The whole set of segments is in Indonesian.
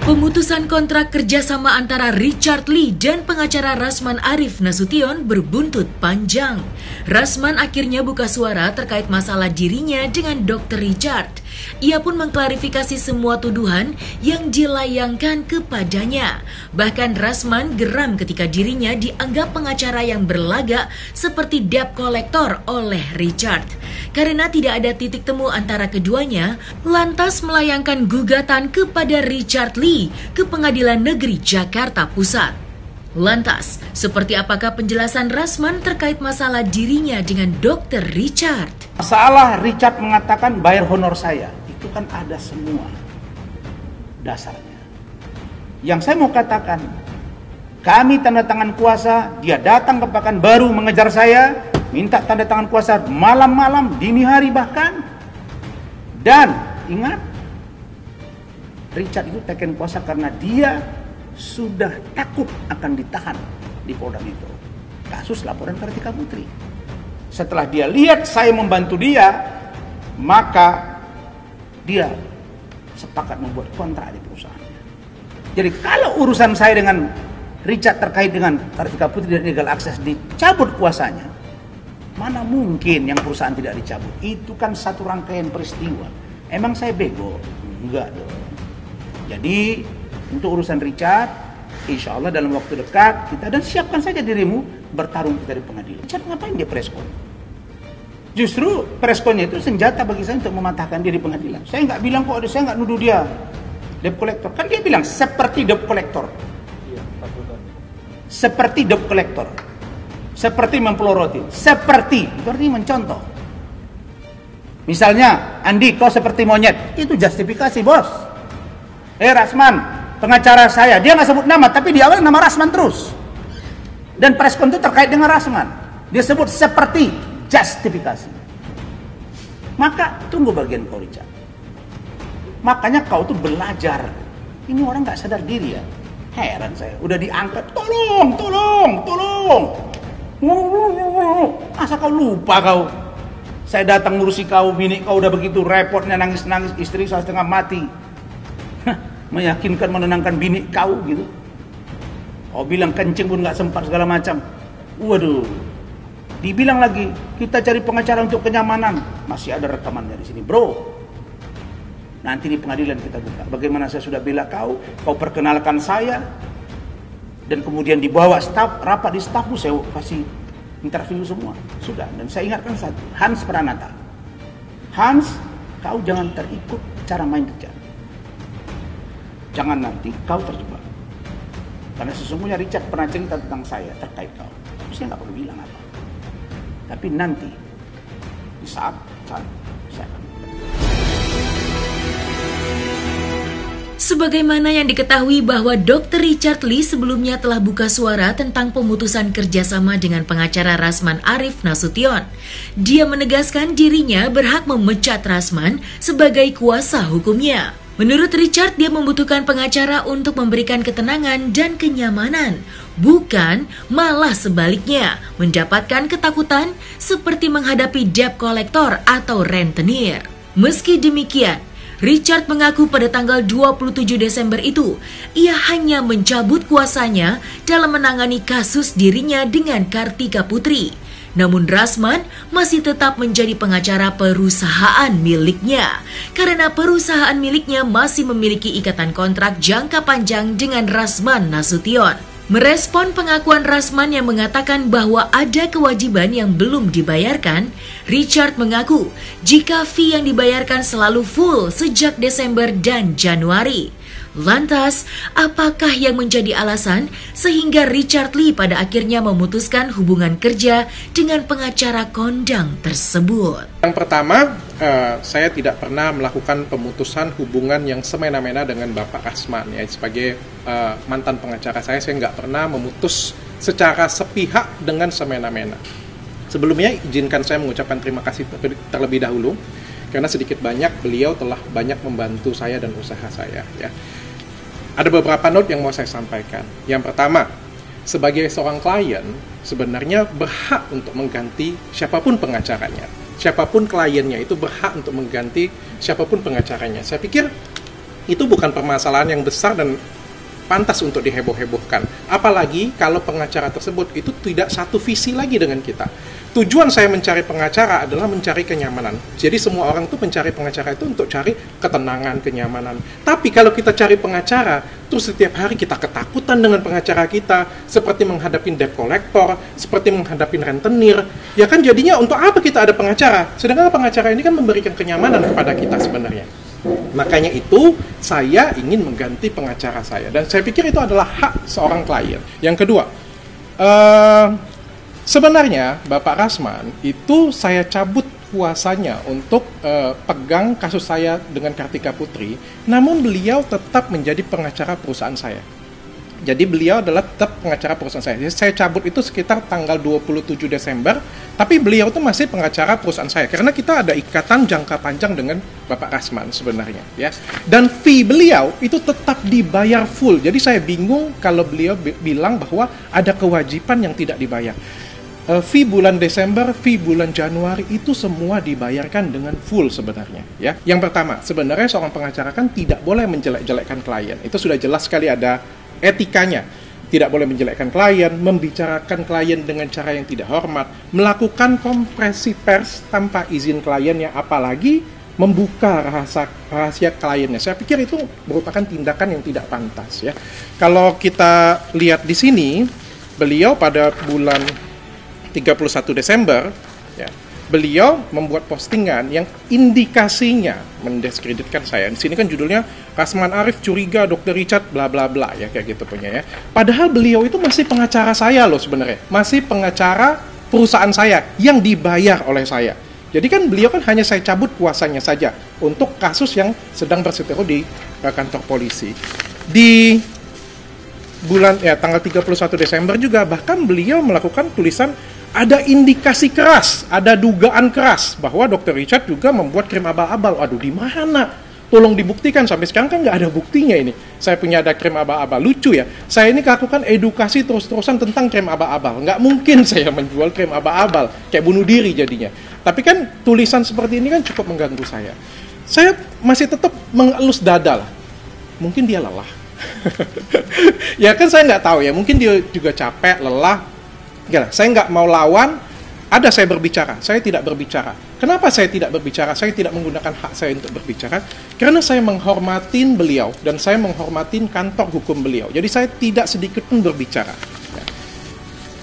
Pemutusan kontrak kerjasama antara Richard Lee dan pengacara Rasman Arif Nasution berbuntut panjang. Rasman akhirnya buka suara terkait masalah dirinya dengan Dr. Richard. Ia pun mengklarifikasi semua tuduhan yang dilayangkan kepadanya. Bahkan Rasman geram ketika dirinya dianggap pengacara yang berlagak seperti debt collector oleh Richard. Karena tidak ada titik temu antara keduanya, lantas melayangkan gugatan kepada Richard Lee ke Pengadilan Negeri Jakarta Pusat. Lantas, seperti apakah penjelasan Rasman terkait masalah dirinya dengan Dr. Richard? Masalah Richard mengatakan bayar honor saya, itu kan ada semua dasarnya. Yang saya mau katakan, kami tanda tangan kuasa, dia datang ke Pekanbaru mengejar saya, minta tanda tangan kuasa malam-malam, dini hari bahkan. Dan ingat, Richard itu teken kuasa karena dia sudah takut akan ditahan di Polda Metro. Kasus laporan Kartika Putri. Setelah dia lihat saya membantu dia, maka dia sepakat membuat kontrak di perusahaannya. Jadi kalau urusan saya dengan Richard terkait dengan Kartika Putri dan legal access dicabut kuasanya, mana mungkin yang perusahaan tidak dicabut? Itu kan satu rangkaian peristiwa. Emang saya bego? Enggak dong. Jadi untuk urusan Richard, insya Allah dalam waktu dekat kita, dan siapkan saja dirimu bertarung kita di pengadilan. Richard ngapain dia preskon? Justru preskonnya itu senjata bagi saya untuk mematahkan dia di pengadilan. Saya nggak bilang kok, saya nggak nuduh dia debt collector. Kan dia bilang seperti debt collector. Seperti debt collector. Seperti mempeloroti. Seperti, itu artinya mencontoh. Misalnya, Andi kau seperti monyet. Itu justifikasi bos. Rasman, pengacara saya, dia nggak sebut nama, tapi di awal nama Rasman terus. Dan preskon itu terkait dengan Rasman. Dia sebut seperti, justifikasi. Maka tunggu bagian kau, Richard. Makanya kau tuh belajar. Ini orang nggak sadar diri ya. Heran saya, udah diangkat, tolong. Masa kau lupa kau? Saya datang ngurusi kau, bini kau udah begitu repotnya nangis-nangis, istri saya setengah mati. Meyakinkan, menenangkan bini kau gitu. Kau bilang kencing pun nggak sempat segala macam. Waduh. Dibilang lagi, kita cari pengacara untuk kenyamanan. Masih ada rekamannya di sini, bro. Nanti di pengadilan kita buka. Bagaimana saya sudah bela kau, kau perkenalkan saya, dan kemudian dibawa staf, rapat di stafmu, saya kasih interview semua. Sudah, dan saya ingatkan satu, Hans Pranata. Hans, kau jangan terikut cara main Richard. Jangan nanti kau terjebak. Karena sesungguhnya Richard pernah cerita tentang saya terkait kau. Tapi saya nggak perlu bilang apa. Tapi nanti di saat saya akan. Sebagaimana yang diketahui bahwa Dr. Richard Lee sebelumnya telah buka suara tentang pemutusan kerjasama dengan pengacara Rasman Arif Nasution. Dia menegaskan dirinya berhak memecat Rasman sebagai kuasa hukumnya. Menurut Richard, dia membutuhkan pengacara untuk memberikan ketenangan dan kenyamanan, bukan malah sebaliknya, mendapatkan ketakutan seperti menghadapi debt collector atau rentenir. Meski demikian, Richard mengaku pada tanggal 27 Desember itu, ia hanya mencabut kuasanya dalam menangani kasus dirinya dengan Kartika Putri. Namun Rasman masih tetap menjadi pengacara perusahaan miliknya, karena perusahaan miliknya masih memiliki ikatan kontrak jangka panjang dengan Rasman Nasution. Merespon pengakuan Rasman yang mengatakan bahwa ada kewajiban yang belum dibayarkan, Richard mengaku jika fee yang dibayarkan selalu full sejak Desember dan Januari. Lantas, apakah yang menjadi alasan sehingga Richard Lee pada akhirnya memutuskan hubungan kerja dengan pengacara kondang tersebut? Yang pertama, saya tidak pernah melakukan pemutusan hubungan yang semena-mena dengan Bapak Rasman. Ya, sebagai mantan pengacara saya nggak pernah memutus secara sepihak dengan semena-mena. Sebelumnya, izinkan saya mengucapkan terima kasih terlebih dahulu, karena sedikit banyak beliau telah banyak membantu saya dan usaha saya. Ya. Ada beberapa note yang mau saya sampaikan. Yang pertama, sebagai seorang klien sebenarnya berhak untuk mengganti siapapun pengacaranya. Siapapun kliennya itu berhak untuk mengganti siapapun pengacaranya. Saya pikir itu bukan permasalahan yang besar dan pantas untuk diheboh-hebohkan. Apalagi kalau pengacara tersebut itu tidak satu visi lagi dengan kita. Tujuan saya mencari pengacara adalah mencari kenyamanan. Jadi semua orang tuh mencari pengacara itu untuk cari ketenangan, kenyamanan. Tapi kalau kita cari pengacara, terus setiap hari kita ketakutan dengan pengacara kita, seperti menghadapi debt collector, seperti menghadapi rentenir, ya kan jadinya untuk apa kita ada pengacara? Sedangkan pengacara ini kan memberikan kenyamanan kepada kita sebenarnya. Makanya itu saya ingin mengganti pengacara saya. Dan saya pikir itu adalah hak seorang klien. Yang kedua, sebenarnya Bapak Rasman itu saya cabut kuasanya untuk pegang kasus saya dengan Kartika Putri, namun beliau tetap menjadi pengacara perusahaan saya. Jadi beliau adalah tetap pengacara perusahaan saya. Jadi saya cabut itu sekitar tanggal 27 Desember, tapi beliau itu masih pengacara perusahaan saya karena kita ada ikatan jangka panjang dengan Bapak Rasman sebenarnya, ya. Dan fee beliau itu tetap dibayar full. Jadi saya bingung kalau beliau bilang bahwa ada kewajiban yang tidak dibayar. Fee bulan Desember, fee bulan Januari itu semua dibayarkan dengan full sebenarnya, ya. Yang pertama, sebenarnya seorang pengacara kan tidak boleh menjelek-jelekkan klien. Itu sudah jelas sekali ada etikanya. Tidak boleh menjelekkan klien, membicarakan klien dengan cara yang tidak hormat, melakukan kompresi pers tanpa izin kliennya, apalagi membuka rahasia kliennya. Saya pikir itu merupakan tindakan yang tidak pantas, ya. Kalau kita lihat di sini, beliau pada bulan 31 Desember, ya, beliau membuat postingan yang indikasinya mendiskreditkan saya. Di sini kan judulnya Rasman Arif curiga Dr. Richard bla bla bla, ya, kayak gitu punya, ya. Padahal beliau itu masih pengacara saya loh sebenarnya. Masih pengacara perusahaan saya yang dibayar oleh saya. Jadi kan beliau kan hanya saya cabut kuasanya saja untuk kasus yang sedang berseteru di kantor polisi. Di bulan tanggal 31 Desember juga bahkan beliau melakukan tulisan ada indikasi keras, ada dugaan keras bahwa Dr. Richard juga membuat krim abal-abal. Aduh, di mana? Tolong dibuktikan. Sampai sekarang kan nggak ada buktinya ini. Saya punya ada krim abal-abal. Lucu ya, saya ini lakukan edukasi terus-terusan tentang krim abal-abal. Nggak mungkin saya menjual krim abal-abal, kayak bunuh diri jadinya. Tapi kan tulisan seperti ini kan cukup mengganggu saya. Saya masih tetap mengelus dada lah. Mungkin dia lelah. Ya kan saya nggak tahu ya, mungkin dia juga capek, lelah. Ya, saya nggak mau lawan, ada saya berbicara, saya tidak berbicara. Kenapa saya tidak berbicara? Saya tidak menggunakan hak saya untuk berbicara, karena saya menghormatin beliau, dan saya menghormatin kantor hukum beliau. Jadi saya tidak sedikit pun berbicara.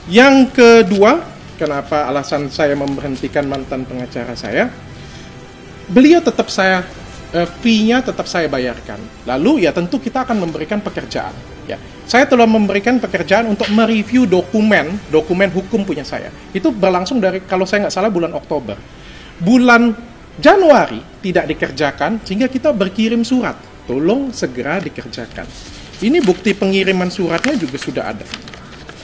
Yang kedua, kenapa alasan saya memberhentikan mantan pengacara saya, beliau tetap saya, fee-nya tetap saya bayarkan. Lalu ya tentu kita akan memberikan pekerjaan. Ya, saya telah memberikan pekerjaan untuk mereview dokumen hukum punya saya. Itu berlangsung dari, kalau saya nggak salah, bulan Oktober. Bulan Januari tidak dikerjakan, sehingga kita berkirim surat. Tolong segera dikerjakan. Ini bukti pengiriman suratnya juga sudah ada.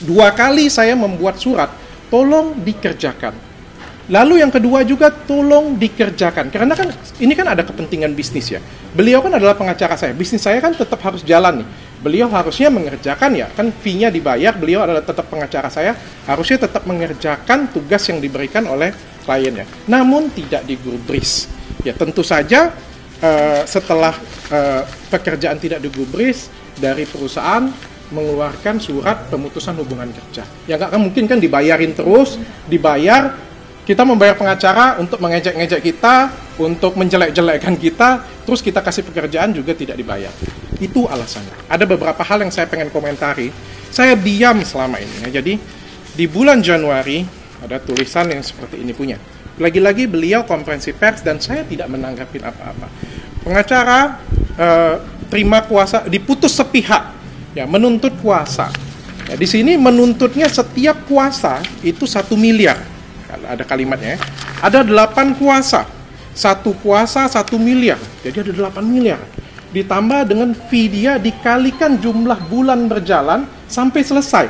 2 kali saya membuat surat, tolong dikerjakan. Lalu yang kedua juga, tolong dikerjakan. Karena kan ini kan ada kepentingan bisnis ya. Beliau kan adalah pengacara saya. Bisnis saya kan tetap harus jalan nih. Beliau harusnya mengerjakan, ya kan fee-nya dibayar, beliau adalah tetap pengacara saya, harusnya tetap mengerjakan tugas yang diberikan oleh kliennya. Namun tidak digubris. Ya tentu saja setelah pekerjaan tidak digubris, dari perusahaan mengeluarkan surat pemutusan hubungan kerja. Ya nggak mungkin kan dibayarin terus, dibayar, kita membayar pengacara untuk mengejek-ngejek kita, untuk menjelek-jelekkan kita, terus kita kasih pekerjaan juga tidak dibayar. Itu alasannya. Ada beberapa hal yang saya pengen komentari. Saya diam selama ini. Ya. Jadi di bulan Januari ada tulisan yang seperti ini punya. Lagi-lagi beliau konferensi pers dan saya tidak menanggapin apa-apa. Pengacara terima kuasa, diputus sepihak, ya, menuntut kuasa. Ya, di sini menuntutnya setiap kuasa itu 1 miliar. Ada kalimatnya ya. Ada 8 kuasa. 1 kuasa 1 miliar. Jadi ada 8 miliar. Ditambah dengan fee dia dikalikan jumlah bulan berjalan sampai selesai.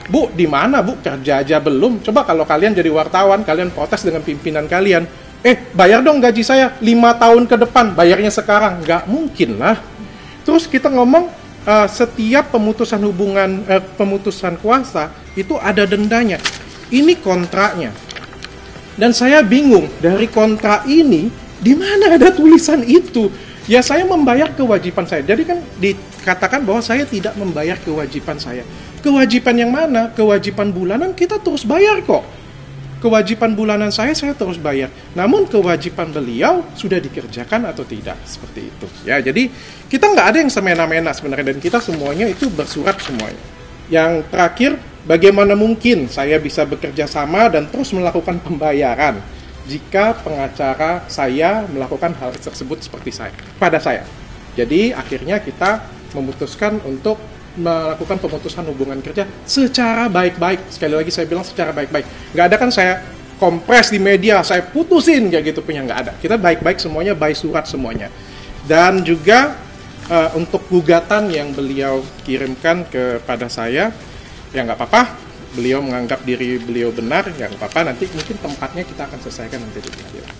Bu, di mana Bu? Kerja aja belum. Coba kalau kalian jadi wartawan, kalian protes dengan pimpinan kalian. Bayar dong gaji saya 5 tahun ke depan, bayarnya sekarang. Nggak mungkin lah. Terus kita ngomong, setiap pemutusan pemutusan kuasa itu ada dendanya. Ini kontraknya. Dan saya bingung, dari kontrak ini di mana ada tulisan itu? Ya saya membayar kewajiban saya. Jadi kan dikatakan bahwa saya tidak membayar kewajiban saya. Kewajiban yang mana? Kewajiban bulanan kita terus bayar kok. Kewajiban bulanan saya terus bayar. Namun kewajiban beliau sudah dikerjakan atau tidak, seperti itu. Ya, jadi kita nggak ada yang semena-mena sebenarnya, dan kita semuanya itu bersurat semuanya. Yang terakhir, bagaimana mungkin saya bisa bekerja sama dan terus melakukan pembayaran jika pengacara saya melakukan hal tersebut pada saya. Jadi akhirnya kita memutuskan untuk melakukan pemutusan hubungan kerja secara baik-baik. Sekali lagi saya bilang secara baik-baik. Nggak ada kan saya kompres di media, saya putusin kayak gitu punya, nggak ada. Kita baik-baik semuanya, by surat semuanya. Dan juga untuk gugatan yang beliau kirimkan kepada saya, ya nggak apa-apa. Beliau menganggap diri beliau benar, ya nggak apa-apa, nanti mungkin tempatnya kita akan selesaikan nanti di pengadilan.